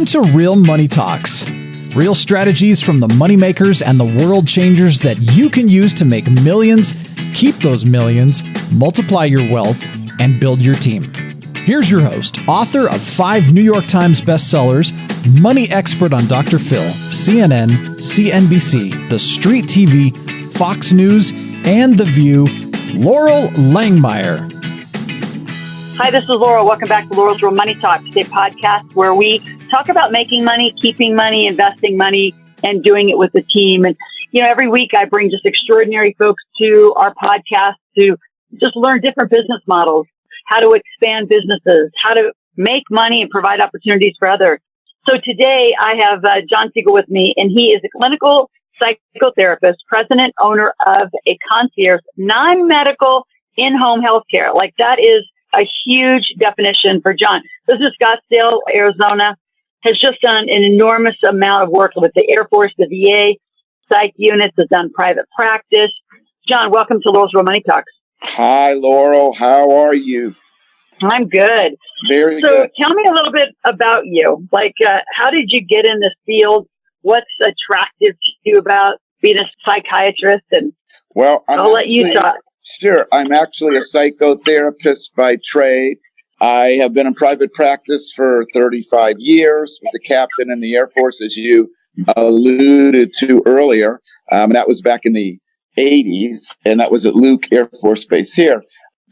Welcome to Real Money Talks. Real strategies from the moneymakers and the world changers that you can use to make millions, keep those millions, multiply your wealth, and build your team. Here's your host, author of 5 New York Times bestsellers, money expert on Dr. Phil, CNN, CNBC, The Street TV, Fox News, and The View, Loral Langemeier. Hi, this is Loral. Welcome back to Loral's Real Money Talks, a podcast where we talk about making money, keeping money, investing money, and doing it with a team. And, every week I bring just extraordinary folks to our podcast to just learn different business models, how to expand businesses, how to make money and provide opportunities for others. So today I have Jon Siegel with me, and he is a clinical psychotherapist, president, owner of a concierge, non-medical in-home healthcare. Like that is a huge definition for Jon. This is Scottsdale, Arizona, has just done an enormous amount of work with the Air Force, the VA, psych units, has done private practice. Jon, welcome to Loral's Real Money Talks. Hi, Loral. How are you? I'm good. Very good. So tell me a little bit about you. How did you get in this field? What's attractive to you about being a psychiatrist? And I'll let you talk. Sure. I'm actually a psychotherapist by trade. I have been in private practice for 35 years, was a captain in the Air Force, as you alluded to earlier. And that was back in the 80s, and that was at Luke Air Force Base here.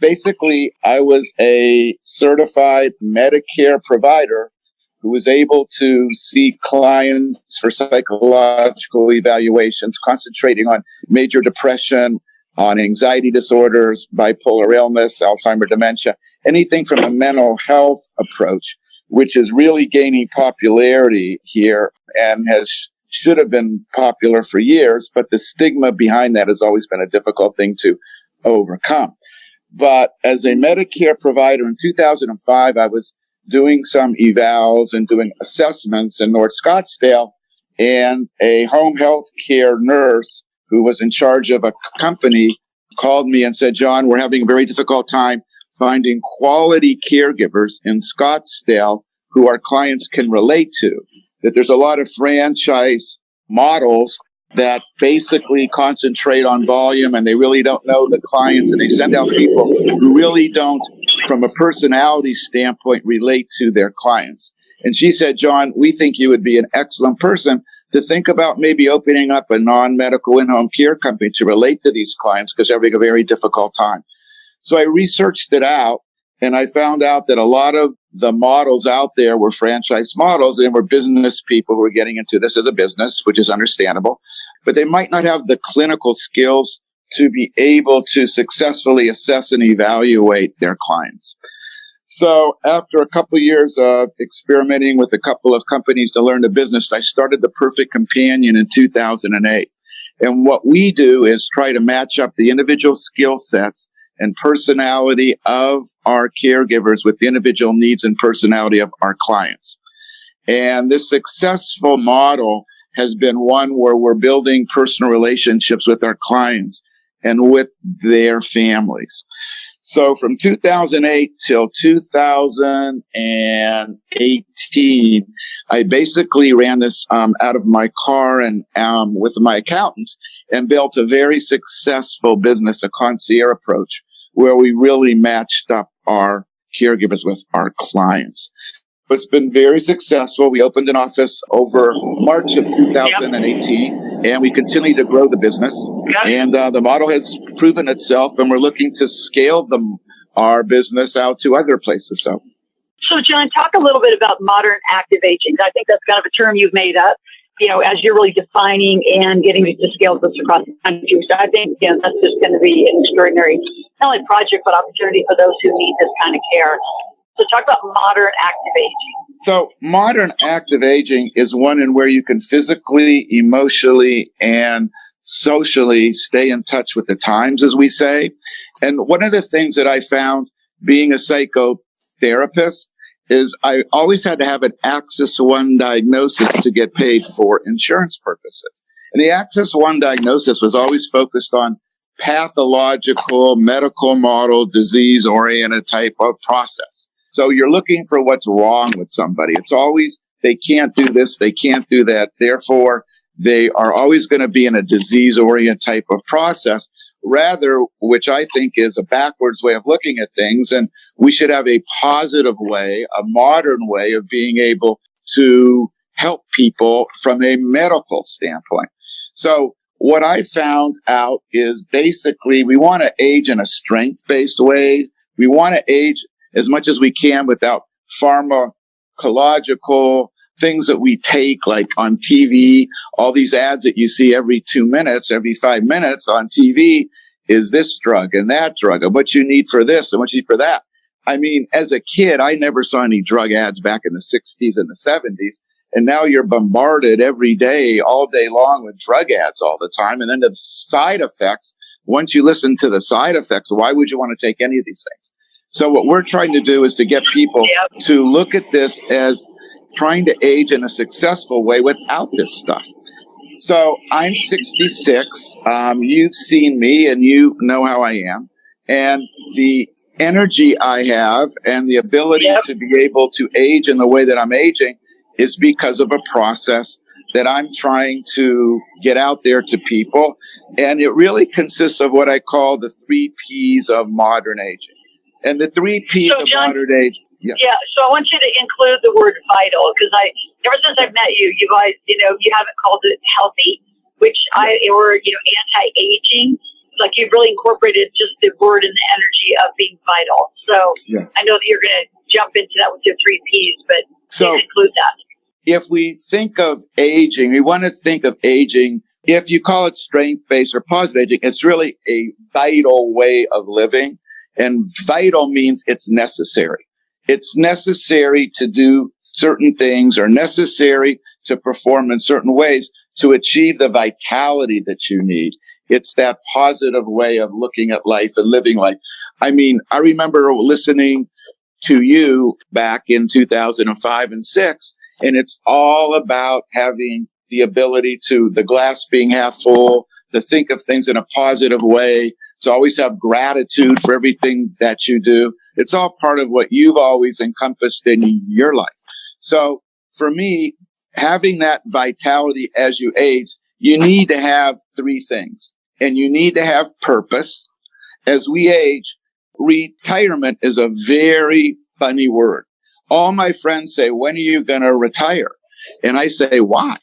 Basically, I was a certified Medicare provider who was able to see clients for psychological evaluations, concentrating on major depression, on anxiety disorders, bipolar illness, Alzheimer's, dementia, anything from a mental health approach, which is really gaining popularity here and should have been popular for years, but the stigma behind that has always been a difficult thing to overcome. But as a Medicare provider in 2005, I was doing some evals and doing assessments in North Scottsdale, and a home health care nurse who was in charge of a company called me and said, "Jon, we're having a very difficult time finding quality caregivers in Scottsdale who our clients can relate to, that there's a lot of franchise models that basically concentrate on volume and they really don't know the clients, and they send out people who really don't, from a personality standpoint, relate to their clients." And she said, "Jon, we think you would be an excellent person to think about maybe opening up a non-medical in-home care company to relate to these clients because they're having a very difficult time." So I researched it out, and I found out that a lot of the models out there were franchise models and were business people who were getting into this as a business, which is understandable, but they might not have the clinical skills to be able to successfully assess and evaluate their clients. So after a couple of years of experimenting with a couple of companies to learn the business, I started The Perfect Companion in 2008. And what we do is try to match up the individual skill sets and personality of our caregivers with the individual needs and personality of our clients. And this successful model has been one where we're building personal relationships with our clients and with their families. So from 2008 till 2018, I basically ran this out of my car and with my accountant, and built a very successful business, a concierge approach, where we really matched up our caregivers with our clients. It's been very successful. We opened an office over March of 2018, and we continue to grow the business. And the model has proven itself, and we're looking to scale our business out to other places. So, Jon, talk a little bit about modern active aging. I think that's kind of a term you've made up, as you're really defining and getting to scale this across the country. So I think, that's just going to be an extraordinary, not only project, but opportunity for those who need this kind of care. So talk about modern active aging. So modern active aging is one in where you can physically, emotionally, and socially stay in touch with the times, as we say. And one of the things that I found being a psychotherapist is I always had to have an Axis 1 diagnosis to get paid for insurance purposes. And the Axis 1 diagnosis was always focused on pathological, medical model, disease-oriented type of process. So you're looking for what's wrong with somebody. It's always they can't do this, they can't do that. Therefore, they are always going to be in a disease-oriented type of process, rather, which I think is a backwards way of looking at things. And we should have a positive way, a modern way of being able to help people from a medical standpoint. So what I found out is basically we want to age in a strength-based way. We want to age as much as we can without pharmacological things that we take, like on TV, all these ads that you see every 2 minutes, every 5 minutes on TV is this drug and that drug and what you need for this and what you need for that. I mean, as a kid, I never saw any drug ads back in the 60s and the 70s. And now you're bombarded every day, all day long with drug ads all the time. And then the side effects, once you listen to the side effects, why would you want to take any of these things? So what we're trying to do is to get people to look at this as trying to age in a successful way without this stuff. So I'm 66. You've seen me and you know how I am. And the energy I have and the ability to be able to age in the way that I'm aging is because of a process that I'm trying to get out there to people. And it really consists of what I call the 3 Ps of modern aging. And the 3 Ps of modern aging. Yeah. So I want you to include the word vital, because ever since I've met you, you guys, you haven't called it healthy, or anti-aging. Like you've really incorporated just the word and the energy of being vital. So I know that you're going to jump into that with your 3 Ps, but include that. If we think of aging, we want to think of aging, if you call it strength-based or positive aging, it's really a vital way of living. And vital means it's necessary. It's necessary to do certain things or necessary to perform in certain ways to achieve the vitality that you need. It's that positive way of looking at life and living life. I mean, I remember listening to you back in 2005 and 6, and it's all about having the ability to, the glass being half full, to think of things in a positive way, to always have gratitude for everything that you do. It's all part of what you've always encompassed in your life. So for me, having that vitality as you age, you need to have 3 things. And you need to have purpose. As we age, retirement is a very funny word. All my friends say, when are you going to retire? And I say, why?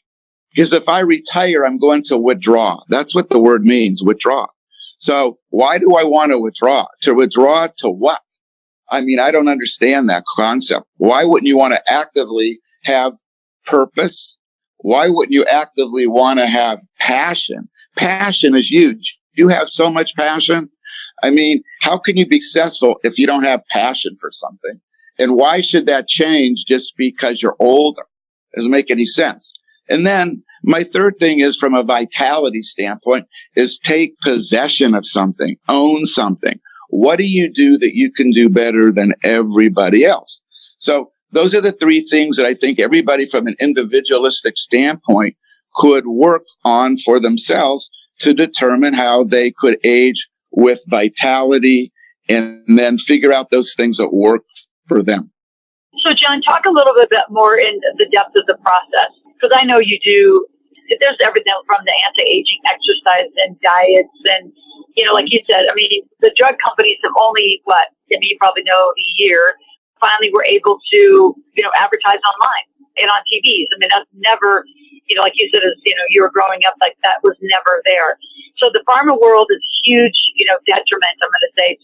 Because if I retire, I'm going to withdraw. That's what the word means, withdraw. So why do I want to withdraw? To withdraw to what? I mean, I don't understand that concept. Why wouldn't you want to actively have purpose? Why wouldn't you actively want to have passion? Passion is huge. You have so much passion. I mean, how can you be successful if you don't have passion for something? And why should that change just because you're older? Doesn't make any sense. And then my third thing is, from a vitality standpoint, is take possession of something, own something. What do you do that you can do better than everybody else? So those are the 3 things that I think everybody from an individualistic standpoint could work on for themselves to determine how they could age with vitality and then figure out those things that work for them. So, Jon, talk a little bit more in the depth of the process, because I know you do. There's everything from the anti-aging exercise and diets and, like you said, I mean, the drug companies have only, you probably know, a year, finally were able to, advertise online and on TVs. I mean, that's never, like you said, you were growing up, like that was never there. So the pharma world is huge, detriment, I'm going to say,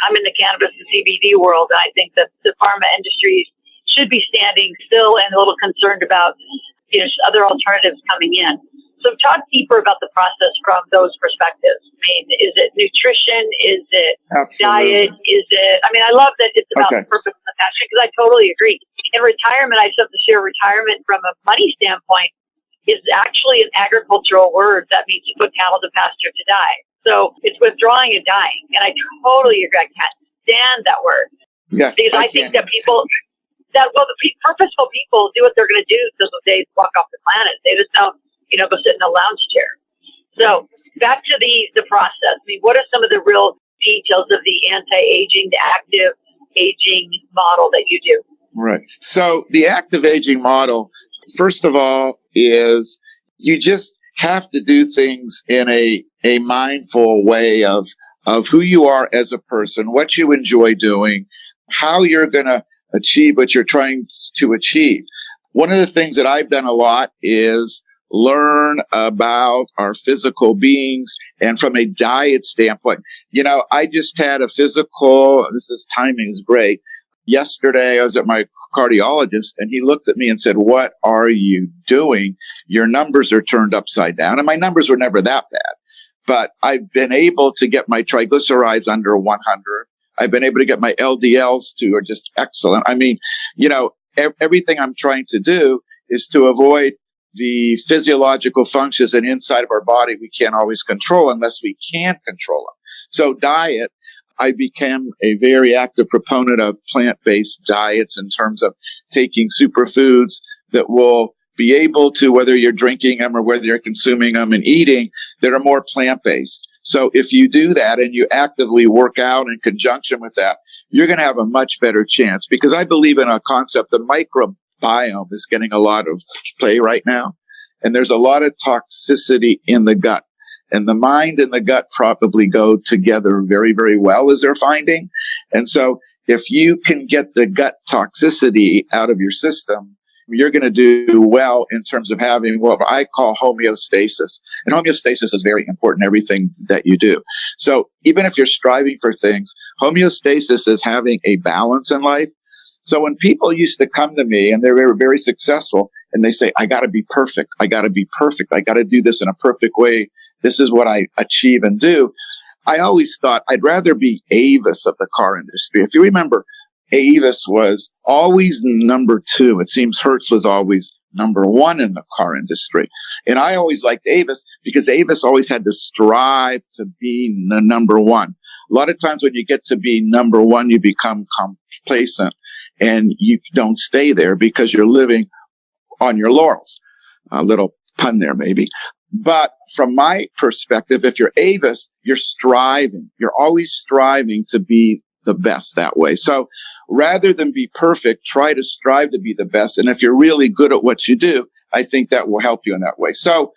I'm in the cannabis and CBD world, and I think that the pharma industry should be standing still and a little concerned about, other alternatives coming in. So talk deeper about the process from those perspectives. I mean, is it nutrition? Is it diet? Is it, I love that it's about the purpose and the passion, because I totally agree. In retirement, I just have to share retirement from a money standpoint is actually an agricultural word that means to put cattle to pasture to die. So it's withdrawing and dying. And I totally agree. I can't stand that word. Yes. Because I think that the purposeful people do what they're going to do until they walk off the planet. They just don't, go sit in a lounge chair. So back to the process. I mean, what are some of the real details of the anti-aging, the active aging model that you do? Right. So the active aging model, first of all, is you just have to do things in a mindful way of who you are as a person, what you enjoy doing, how you're going to achieve what you're trying to achieve. One of the things that I've done a lot is learn about our physical beings, and from a diet standpoint. I just had a physical, timing is great. Yesterday, I was at my cardiologist, and he looked at me and said, "What are you doing? Your numbers are turned upside down." And my numbers were never that bad. But I've been able to get my triglycerides under 100. I've been able to get my LDLs are just excellent. I mean, everything I'm trying to do is to avoid the physiological functions and inside of our body we can't always control unless we can control them. So diet, I became a very active proponent of plant-based diets in terms of taking superfoods that will be able to, whether you're drinking them or whether you're consuming them and eating, that are more plant-based. So if you do that and you actively work out in conjunction with that, you're going to have a much better chance, because I believe in a concept, the microbiome is getting a lot of play right now. And there's a lot of toxicity in the gut. And the mind and the gut probably go together very, very well, as they're finding. And so if you can get the gut toxicity out of your system, you're going to do well in terms of having what I call homeostasis. And homeostasis is very important in everything that you do. So even if you're striving for things, homeostasis is having a balance in life. So when people used to come to me and they were very successful and they say, "I got to be perfect. I got to be perfect. I got to do this in a perfect way. This is what I achieve and do." I always thought I'd rather be Avis of the car industry. If you remember, Avis was always number 2. It seems Hertz was always number 1 in the car industry. And I always liked Avis because Avis always had to strive to be the number 1. A lot of times when you get to be number 1, you become complacent and you don't stay there because you're living on your laurels. A little pun there, maybe. But from my perspective, if you're Avis, you're striving. You're always striving to be the best that way. So rather than be perfect, try to strive to be the best. And if you're really good at what you do, I think that will help you in that way. So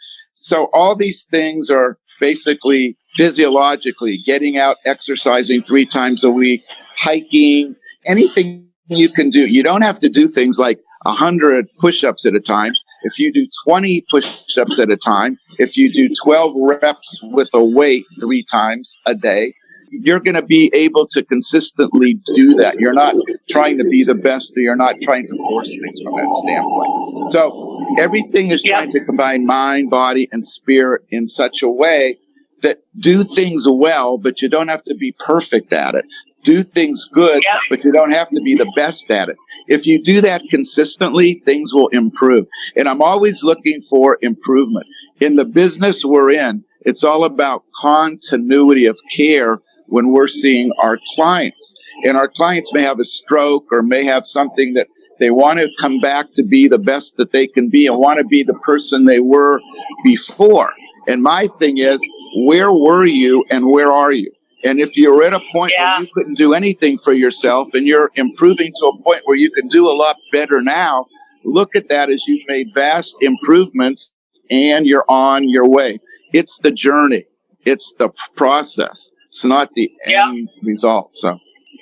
all these things are basically physiologically getting out, exercising 3 times a week, hiking, anything you can do. You don't have to do things like 100 push-ups at a time. If you do 20 push-ups at a time, if you do 12 reps with a weight 3 times a day, you're going to be able to consistently do that. You're not trying to be the best, or you're not trying to force things from that standpoint. So everything is trying to combine mind, body, and spirit in such a way that do things well, but you don't have to be perfect at it. Do things good, but you don't have to be the best at it. If you do that consistently, things will improve. And I'm always looking for improvement. In the business we're in, it's all about continuity of care when we're seeing our clients. And our clients may have a stroke or may have something that they want to come back to be the best that they can be and want to be the person they were before. And my thing is, where were you and where are you? And if you're at a point where you couldn't do anything for yourself and you're improving to a point where you can do a lot better now, look at that as you've made vast improvements and you're on your way. It's the journey. It's the process. It's not the end result. So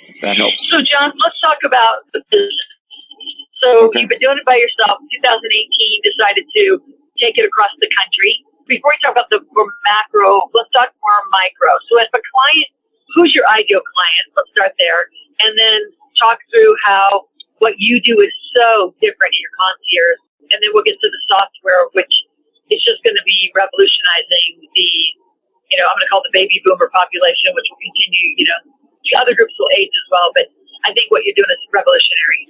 if that helps. So Jon, let's talk about the business. So you've been doing it by yourself. 2018, decided to take it across the country. Before we talk about the more macro, let's talk more micro. So if a client, who's your ideal client? Let's start there. And then talk through how what you do is so different in your concierge. And then we'll get to the software, which is just going to be revolutionizing the, I'm going to call the baby boomer population, which will continue, the other groups will age as well. But I think what you're doing is revolutionary.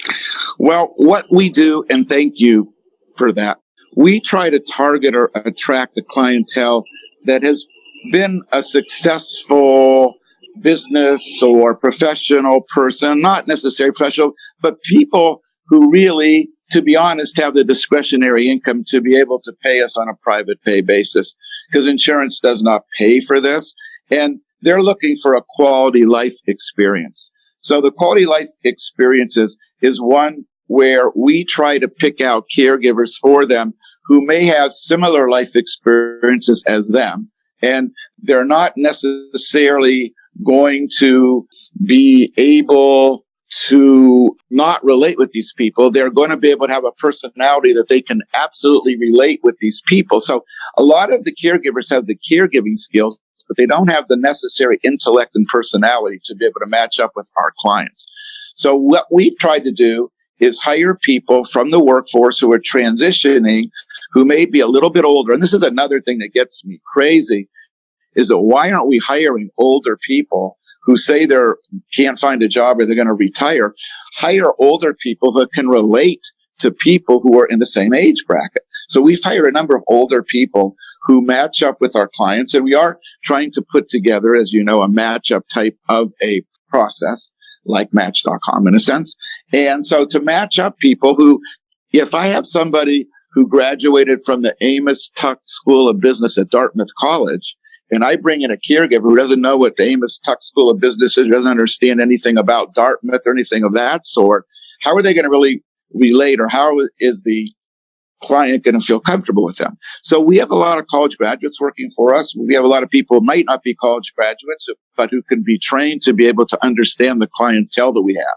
Well, what we do, and thank you for that, we try to target or attract a clientele that has been a successful business or professional person, not necessarily professional, but people who really, to be honest, have the discretionary income to be able to pay us on a private pay basis, because insurance does not pay for this. And they're looking for a quality life experience. So the quality life experiences is one where we try to pick out caregivers for them who may have similar life experiences as them. And they're not necessarily going to be able to not relate with these people. They're going to be able to have a personality that they can absolutely relate with these people. So a lot of the caregivers have the caregiving skills, but they don't have the necessary intellect and personality to be able to match up with our clients. So what we've tried to do is hire people from the workforce who are transitioning, who may be a little bit older. And this is another thing that gets me crazy, is that why aren't we hiring older people who say they can't find a job or they're going to retire? Hire older people who can relate to people who are in the same age bracket. So we've hired a number of older people who match up with our clients, and we are trying to put together, as you know, a matchup type of a process like Match.com in a sense. And so to match up people who, if I have somebody who graduated from the Amos Tuck School of Business at Dartmouth College, and I bring in a caregiver who doesn't know what the Amos Tuck School of Business is, doesn't understand anything about Dartmouth or anything of that sort, how are they going to really relate, or how is the client going to feel comfortable with them? So we have a lot of college graduates working for us. We have a lot of people who might not be college graduates, but who can be trained to be able to understand the clientele that we have.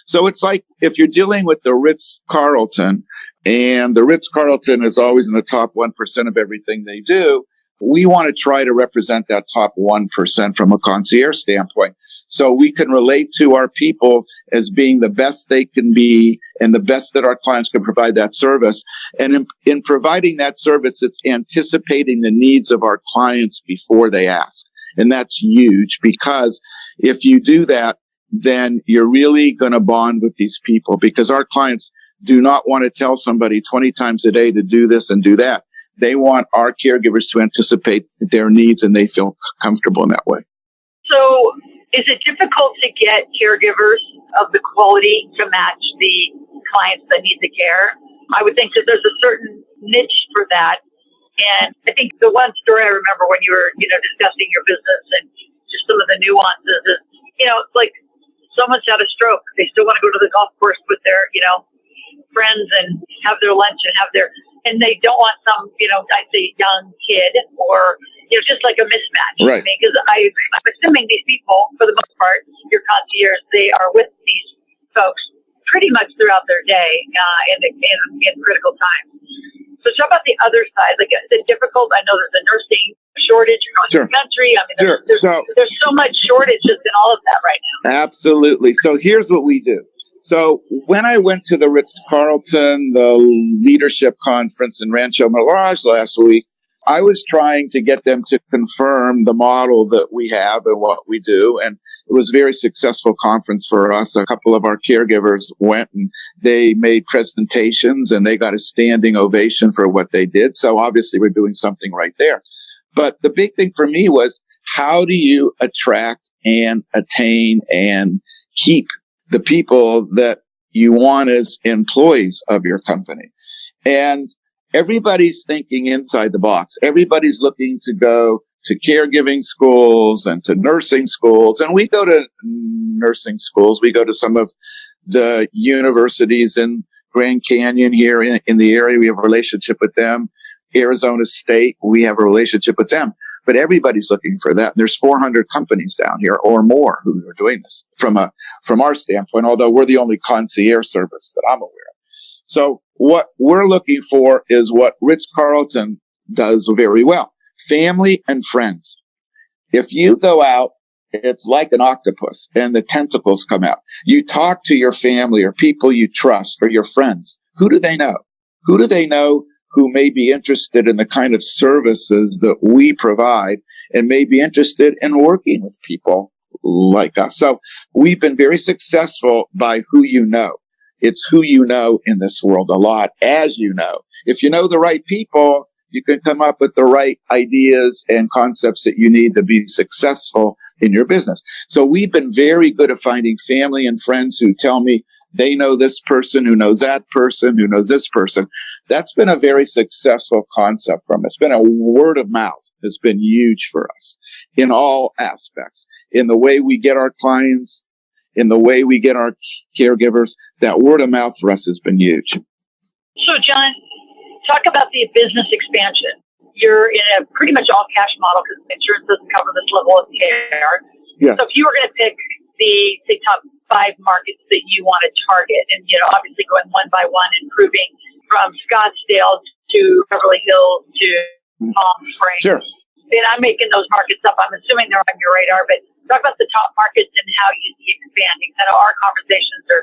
So it's like if you're dealing with the Ritz-Carlton, and the Ritz-Carlton is always in the top 1% of everything they do, we want to try to represent that top 1% from a concierge standpoint. So we can relate to our people as being the best they can be and the best that our clients can provide that service. And in providing that service, it's anticipating the needs of our clients before they ask. And that's huge, because if you do that, then you're really going to bond with these people, because our clients do not want to tell somebody 20 times a day to do this and do that. They want our caregivers to anticipate their needs, and they feel comfortable in that way. So is it difficult to get caregivers of the quality to match the clients that need the care? I would think that there's a certain niche for that. And I think the one story I remember when you were, discussing your business and just some of the nuances is, it's like someone's had a stroke. They still want to go to the golf course with their, friends and have their lunch and they don't want some, I'd say young kid or, just like a mismatch. Right. Because I'm assuming these people, for the most part, your concierge, they are with these folks pretty much throughout their day in critical times. So talk about the other side. Like, is it difficult? I know there's a nursing shortage across the country. I mean, there's so much shortage just in all of that right now. Absolutely. So here's what we do. So when I went to the Ritz-Carlton, the leadership conference in Rancho Mirage last week, I was trying to get them to confirm the model that we have and what we do. And it was a very successful conference for us. A couple of our caregivers went and they made presentations and they got a standing ovation for what they did. So obviously we're doing something right there. But the big thing for me was, how do you attract and attain and keep the people that you want as employees of your company? And everybody's thinking inside the box. Everybody's looking to go to caregiving schools and to nursing schools. And we go to nursing schools. We go to some of the universities in Grand Canyon here in the area. We have a relationship with them. Arizona State, we have a relationship with them. But everybody's looking for that. There's 400 companies down here or more who are doing this from our standpoint, although we're the only concierge service that I'm aware of. So what we're looking for is what Ritz-Carlton does very well: family and friends. If you go out, it's like an octopus and the tentacles come out. You talk to your family or people you trust or your friends. Who do they know? Who do they know who may be interested in the kind of services that we provide and may be interested in working with people like us? So we've been very successful by who you know. It's who you know in this world a lot, as you know. If you know the right people, you can come up with the right ideas and concepts that you need to be successful in your business. So we've been very good at finding family and friends who tell me they know this person, who knows that person, who knows this person. That's been a very successful concept from us. It's been a word of mouth. It's been huge for us in all aspects, in the way we get our clients, in the way we get our caregivers, that word of mouth for us has been huge. So, Jon, talk about the business expansion. You're in a pretty much all cash model because insurance doesn't cover this level of care. Yes. So if you were going to pick the top 5 markets that you want to target, and obviously going one by one, improving from Scottsdale to Beverly Hills to Palm Springs. Sure. And I'm making those markets up. I'm assuming they're on your radar, but talk about the top markets and how you see expanding. Kind of our conversations are,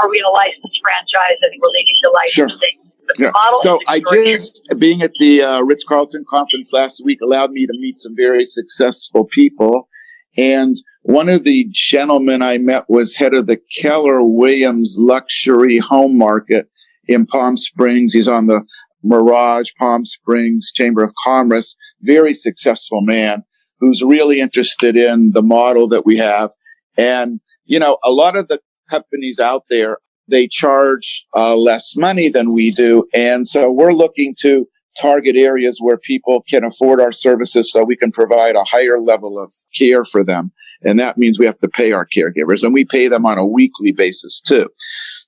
are we in a licensed franchise? I think we're leaning to licensing. Sure. Yeah. So I just, being at the Ritz-Carlton conference last week allowed me to meet some very successful people. And one of the gentlemen I met was head of the Keller Williams luxury home market in Palm Springs. He's on the Mirage Palm Springs Chamber of Commerce. Very successful man who's really interested in the model that we have. And, a lot of the companies out there, they charge less money than we do. And so we're looking to target areas where people can afford our services so we can provide a higher level of care for them. And that means we have to pay our caregivers, and we pay them on a weekly basis too.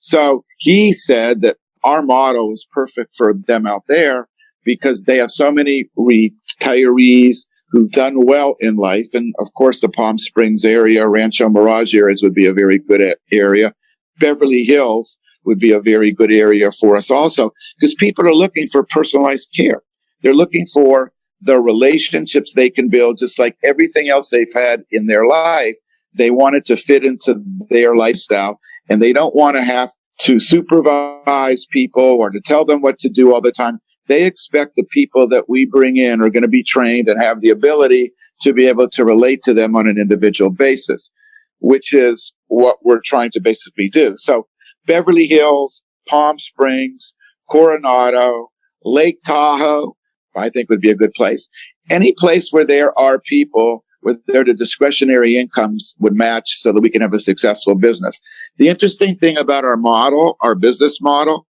So he said that our model is perfect for them out there because they have so many retirees who've done well in life. And of course, the Palm Springs area, Rancho Mirage areas would be a very good area. Beverly Hills would be a very good area for us also, because people are looking for personalized care. They're looking for the relationships they can build, just like everything else they've had in their life. They want it to fit into their lifestyle, and they don't want to have to supervise people or to tell them what to do all the time. They expect the people that we bring in are going to be trained and have the ability to be able to relate to them on an individual basis, which is what we're trying to basically do. So Beverly Hills, Palm Springs, Coronado, Lake Tahoe, I think would be a good place. Any place where there are people where the discretionary incomes would match so that we can have a successful business. The interesting thing about our model, our business model,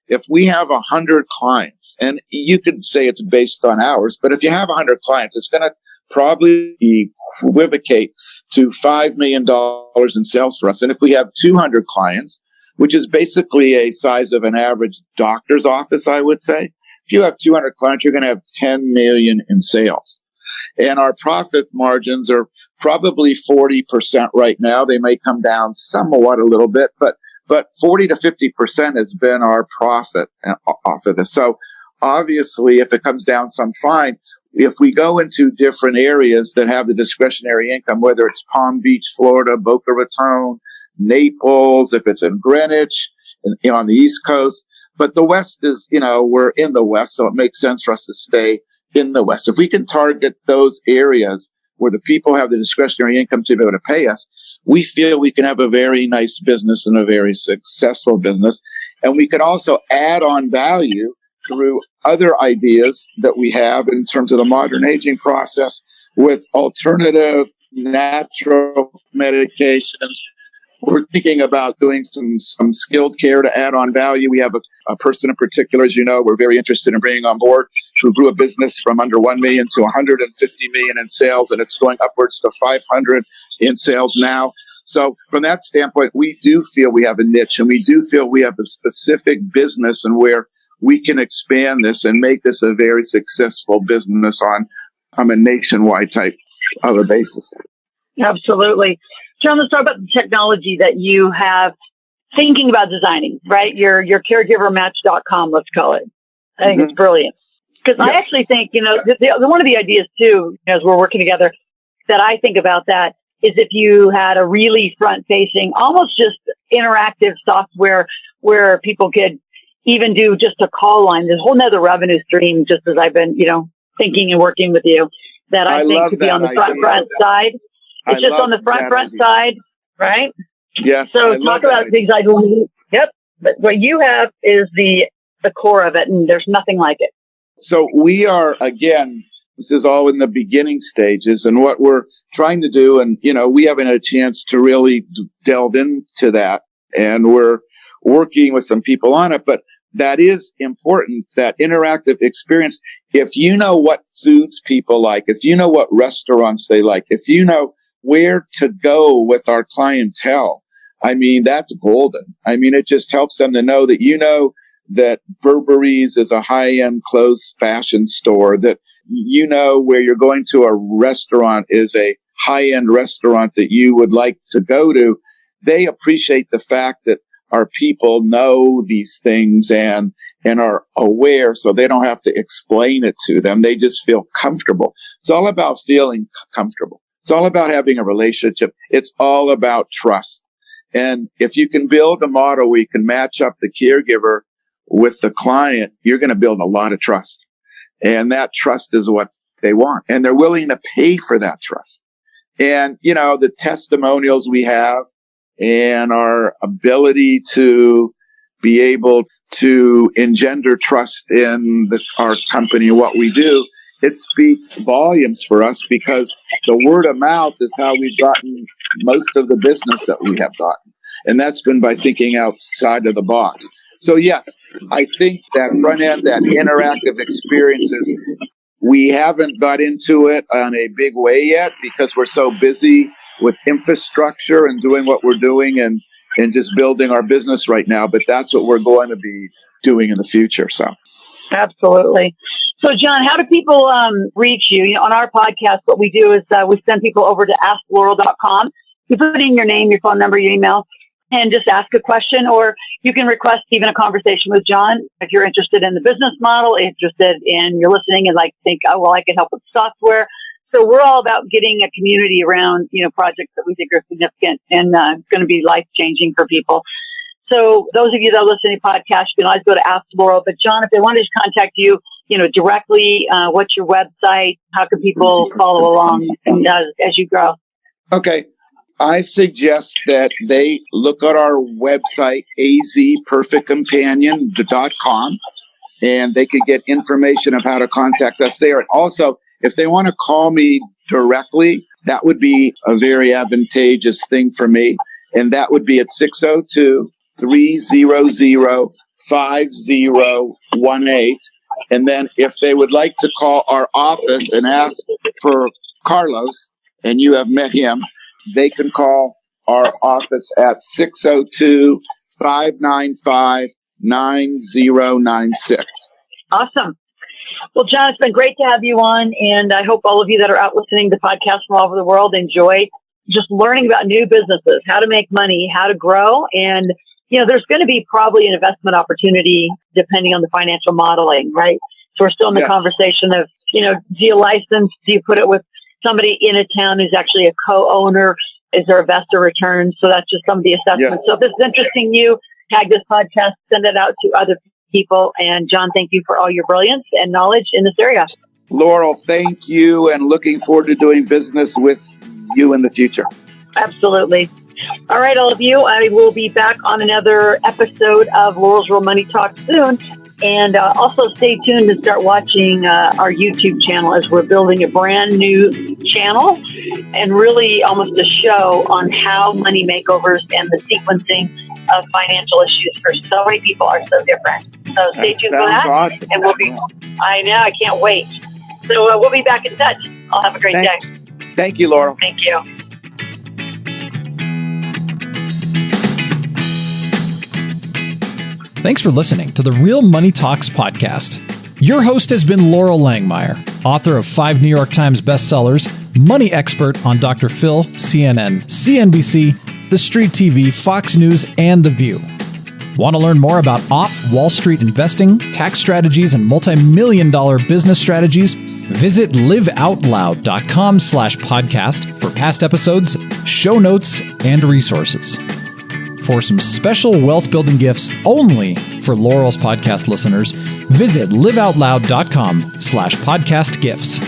if we have 100 clients, and you could say it's based on hours, but if you have 100 clients, it's going to probably equivocate to $5 million in sales for us. And if we have 200 clients, which is basically a size of an average doctor's office, I would say, if you have 200 clients, you're going to have 10 million in sales. And our profit margins are probably 40% right now. They may come down somewhat a little bit, but 40 to 50% has been our profit off of this. So obviously, if it comes down some, fine. If we go into different areas that have the discretionary income, whether it's Palm Beach, Florida, Boca Raton, Naples, if it's in Greenwich, on the East Coast, but the West is, we're in the West, so it makes sense for us to stay in the West. If we can target those areas where the people have the discretionary income to be able to pay us, we feel we can have a very nice business and a very successful business. And we can also add on value through other ideas that we have in terms of the modern aging process with alternative natural medications. We're thinking about doing some skilled care to add on value. We have a person in particular, as you know, we're very interested in bringing on board, who grew a business from under 1 million to 150 million in sales, and it's going upwards to 500 in sales now. So from that standpoint, we do feel we have a niche, and we do feel we have a specific business and where we can expand this and make this a very successful business on a nationwide type of a basis. Absolutely. Jon, let's talk about the technology that you have thinking about designing, right? Your caregivermatch.com, let's call it. I think it's brilliant. Because I actually think, one of the ideas too, as we're working together, that I think about that is if you had a really front-facing, almost just interactive software where people could even do just a call line. There's a whole nother revenue stream, just as I've been, thinking and working with you, that I think could be on the front side. It's just on the front side, right? Yes. So talk about things I believe. Yep. But what you have is the core of it, and there's nothing like it. So we are, again, this is all in the beginning stages, and what we're trying to do, and, we haven't had a chance to really delve into that, and we're working with some people on it, but that is important, that interactive experience. If you know what foods people like, if you know what restaurants they like, if you know where to go with our clientele, I mean, that's golden. I mean, it just helps them to know that, that Burberry's is a high-end clothes fashion store, that where you're going to a restaurant is a high-end restaurant that you would like to go to. They appreciate the fact that our people know these things and are aware, so they don't have to explain it to them. They just feel comfortable. It's all about feeling comfortable. It's all about having a relationship. It's all about trust. And if you can build a model where you can match up the caregiver with the client, you're going to build a lot of trust. And that trust is what they want. And they're willing to pay for that trust. And, the testimonials we have and our ability to be able to engender trust in our company, what we do, it speaks volumes for us, because the word of mouth is how we've gotten most of the business that we have gotten. And that's been by thinking outside of the box. So yes, I think that front end, that interactive experiences, we haven't got into it on a big way yet because we're so busy with infrastructure and doing what we're doing and just building our business right now. But that's what we're going to be doing in the future. So. Absolutely. So, Jon, how do people reach you? On our podcast, what we do is we send people over to askloral.com. You put in your name, your phone number, your email, and just ask a question, or you can request even a conversation with Jon if you're interested in the business model, interested in you're listening and think, oh, well, I could help with software. So we're all about getting a community around, projects that we think are significant and going to be life-changing for people. So those of you that are listening to the podcast, you can always go to Ask Loral. But Jon, if they wanted to contact you, directly, what's your website? How can people follow along as you grow? Okay. I suggest that they look at our website, azperfectcompanion.com, and they could get information of how to contact us there. And also, if they want to call me directly, that would be a very advantageous thing for me. And that would be at 602-300-5018. And then if they would like to call our office and ask for Carlos, and you have met him, they can call our office at 602-595-9096. Awesome. Well, Jon, it's been great to have you on, and I hope all of you that are out listening to podcasts from all over the world enjoy just learning about new businesses, how to make money, how to grow, and there's going to be probably an investment opportunity depending on the financial modeling, right? So we're still in the conversation of, do you license? Do you put it with somebody in a town who's actually a co-owner? Is there a investor return? So that's just some of the assessments. Yes. So if it's interesting you, tag this podcast, send it out to other people. And Jon, thank you for all your brilliance and knowledge in this area. Loral, thank you, and looking forward to doing business with you in the future. Absolutely. All right, all of you, I will be back on another episode of Loral's Real Money Talk soon. And also stay tuned and start watching our YouTube channel as we're building a brand new channel and really almost a show on how money makeovers and the sequencing of financial issues for so many people are so different. So stay tuned for that. Awesome. And I know, I can't wait. So we'll be back in touch. I'll have a great day. Thank you, Loral. Thank you. Thanks for listening to the Real Money Talks podcast. Your host has been Loral Langmeyer, author of 5 New York Times bestsellers, money expert on Dr. Phil, CNN, CNBC, The Street TV, Fox News, and The View. Want to learn more about off-Wall Street investing, tax strategies, and multi-million-dollar business strategies? Visit liveoutloud.com/podcast for past episodes, show notes, and resources. For some special wealth-building gifts only for Loral's podcast listeners, visit liveoutloud.com/podcast gifts.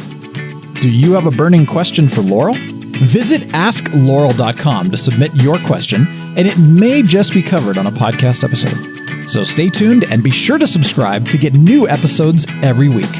Do you have a burning question for Loral? Visit askloral.com to submit your question, and it may just be covered on a podcast episode. So stay tuned and be sure to subscribe to get new episodes every week.